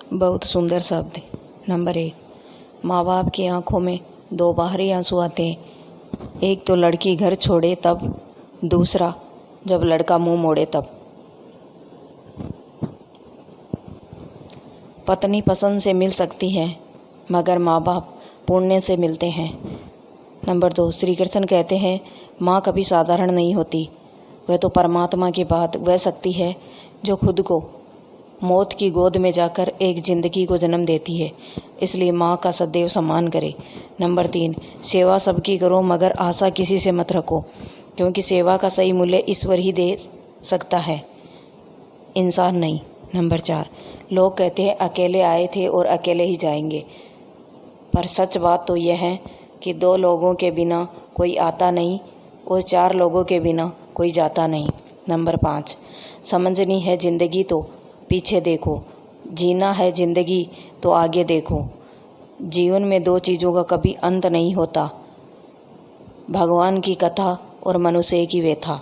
बहुत सुंदर शब्द। नंबर 1, माँ बाप की आंखों में दो बाहरी आंसू आते हैं। एक तो लड़की घर छोड़े तब, दूसरा जब लड़का मुंह मोड़े तब। पत्नी पसंद से मिल सकती है मगर माँ बाप पुण्य से मिलते हैं। नंबर 2, श्री कृष्ण कहते हैं माँ कभी साधारण नहीं होती, वह तो परमात्मा के बाद वह शक्ति है जो खुद को मौत की गोद में जाकर एक ज़िंदगी को जन्म देती है, इसलिए माँ का सदैव सम्मान करें। नंबर 3, सेवा सबकी करो मगर आशा किसी से मत रखो, क्योंकि सेवा का सही मूल्य ईश्वर ही दे सकता है, इंसान नहीं। नंबर 4, लोग कहते हैं अकेले आए थे और अकेले ही जाएंगे, पर सच बात तो यह है कि 2 लोगों के बिना कोई आता नहीं और 4 लोगों के बिना कोई जाता नहीं। नंबर 5, समझनी है ज़िंदगी तो पीछे देखो, जीना है ज़िंदगी तो आगे देखो। जीवन में 2 चीज़ों का कभी अंत नहीं होता, भगवान की कथा और मनुष्य की व्यथा।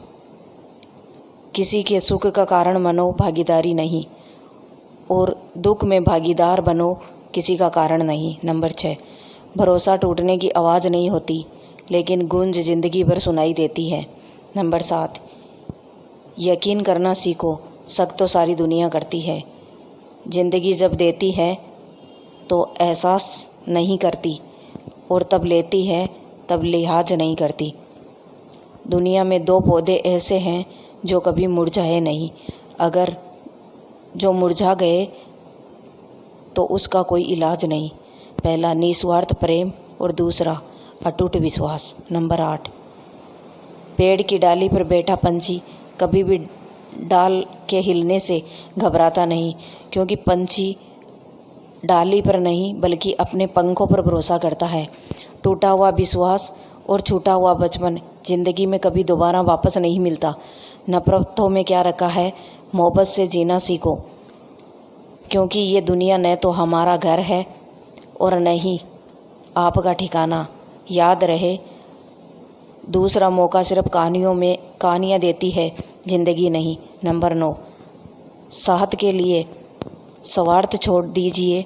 किसी के सुख का कारण बनो भागीदारी नहीं, और दुख में भागीदार बनो किसी का कारण नहीं। नंबर 6, भरोसा टूटने की आवाज़ नहीं होती, लेकिन गूंज ज़िंदगी भर सुनाई देती है। नंबर 7, यकीन करना सीखो, शक तो सारी दुनिया करती है। ज़िंदगी जब देती है तो एहसास नहीं करती, और तब लेती है तब लिहाज नहीं करती। दुनिया में 2 पौधे ऐसे हैं जो कभी मुरझाए नहीं, अगर जो मुरझा गए तो उसका कोई इलाज नहीं। पहला निस्वार्थ प्रेम और दूसरा अटूट विश्वास। नंबर 8, पेड़ की डाली पर बैठा पंछी कभी भी डाल के हिलने से घबराता नहीं, क्योंकि पंछी डाली पर नहीं बल्कि अपने पंखों पर भरोसा करता है। टूटा हुआ विश्वास और छूटा हुआ बचपन ज़िंदगी में कभी दोबारा वापस नहीं मिलता। नफ़रतों में क्या रखा है, मोहब्बत से जीना सीखो, क्योंकि ये दुनिया न तो हमारा घर है और न ही आपका ठिकाना। याद रहे, दूसरा मौका सिर्फ कहानियाँ देती है, ज़िंदगी नहीं। नंबर 9, स्वार्थ के लिए स्वार्थ छोड़ दीजिए,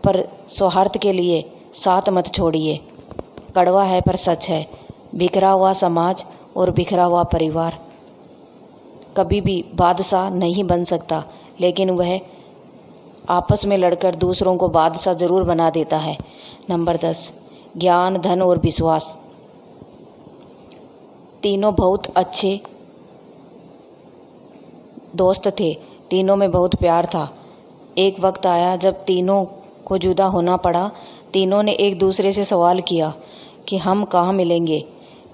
पर सौहार्द के लिए साथ मत छोड़िए। कड़वा है पर सच है, बिखरा हुआ समाज और बिखरा हुआ परिवार कभी भी बादशाह नहीं बन सकता, लेकिन वह आपस में लड़कर दूसरों को बादशाह ज़रूर बना देता है। नंबर 10, ज्ञान, धन और विश्वास तीनों बहुत अच्छे दोस्त थे, तीनों में बहुत प्यार था। एक वक्त आया जब तीनों को जुदा होना पड़ा। तीनों ने एक दूसरे से सवाल किया कि हम कहाँ मिलेंगे।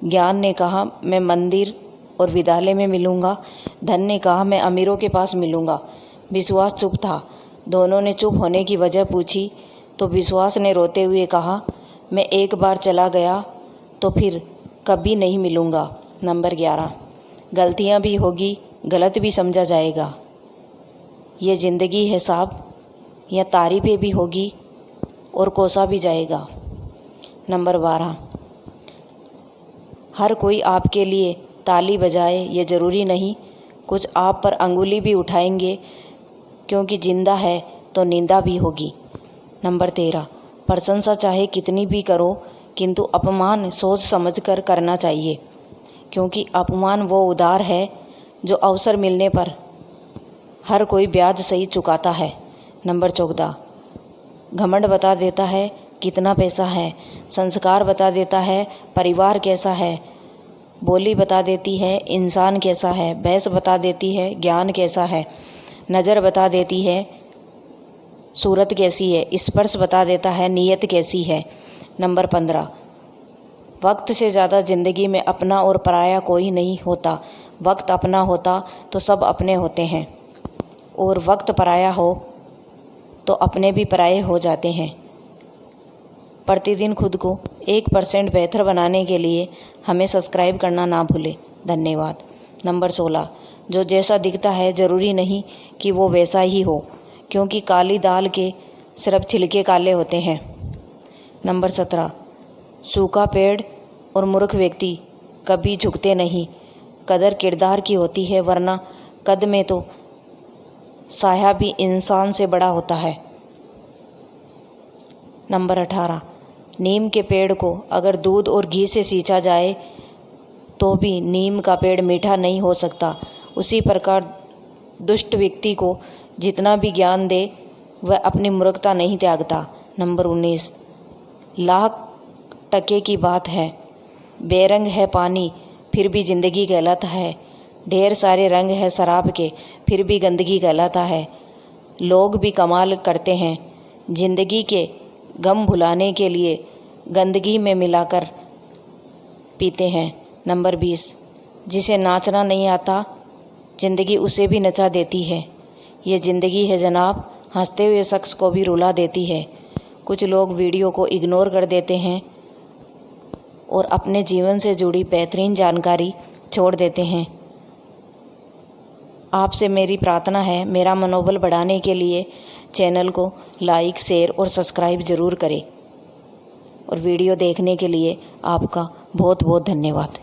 ज्ञान ने कहा मैं मंदिर और विद्यालय में मिलूँगा। धन ने कहा मैं अमीरों के पास मिलूँगा। विश्वास चुप था। दोनों ने चुप होने की वजह पूछी तो विश्वास ने रोते हुए कहा मैं एक बार चला गया तो फिर कभी नहीं मिलूँगा। नंबर 11, गलतियाँ भी होगी, गलत भी समझा जाएगा, ये ज़िंदगी है साहब, या तारीफ़ें भी होगी और कोसा भी जाएगा। नंबर 12, हर कोई आपके लिए ताली बजाए ये ज़रूरी नहीं, कुछ आप पर अंगुली भी उठाएंगे, क्योंकि जिंदा है तो निंदा भी होगी। नंबर 13, प्रशंसा चाहे कितनी भी करो, किंतु अपमान सोच समझकर करना चाहिए, क्योंकि अपमान वो उधार है जो अवसर मिलने पर हर कोई ब्याज सही चुकाता है। नंबर 14, घमंड बता देता है कितना पैसा है, संस्कार बता देता है परिवार कैसा है, बोली बता देती है इंसान कैसा है, बहस बता देती है ज्ञान कैसा है, नज़र बता देती है सूरत कैसी है, स्पर्श बता देता है नीयत कैसी है। नंबर 15, वक्त से ज़्यादा ज़िंदगी में अपना और पराया कोई नहीं होता। वक्त अपना होता तो सब अपने होते हैं, और वक्त पराया हो तो अपने भी पराये हो जाते हैं। प्रतिदिन खुद को 1% बेहतर बनाने के लिए हमें सब्सक्राइब करना ना भूलें। धन्यवाद। नंबर 16, जो जैसा दिखता है ज़रूरी नहीं कि वो वैसा ही हो, क्योंकि काली दाल के सिर्फ छिलके काले होते हैं। नंबर 17, सूखा पेड़ और मूर्ख व्यक्ति कभी झुकते नहीं, कदर किरदार की होती है, वरना कद में तो साया भी इंसान से बड़ा होता है। नंबर 18, नीम के पेड़ को अगर दूध और घी से सींचा जाए तो भी नीम का पेड़ मीठा नहीं हो सकता। उसी प्रकार दुष्ट व्यक्ति को जितना भी ज्ञान दे वह अपनी मूर्खता नहीं त्यागता। नंबर 19, लाख टके की बात है, बेरंग है पानी फिर भी ज़िंदगी कहलाता है। ढेर सारे रंग है शराब के फिर भी गंदगी कहलाता है। लोग भी कमाल करते हैं, ज़िंदगी के गम भुलाने के लिए गंदगी में मिलाकर पीते हैं। नंबर 20, जिसे नाचना नहीं आता ज़िंदगी उसे भी नचा देती है। ये ज़िंदगी है जनाब, हंसते हुए शख्स को भी रुला देती है। कुछ लोग वीडियो को इग्नोर कर देते हैं और अपने जीवन से जुड़ी बेहतरीन जानकारी छोड़ देते हैं। आपसे मेरी प्रार्थना है, मेरा मनोबल बढ़ाने के लिए चैनल को लाइक, शेयर और सब्सक्राइब ज़रूर करें। और वीडियो देखने के लिए आपका बहुत बहुत धन्यवाद।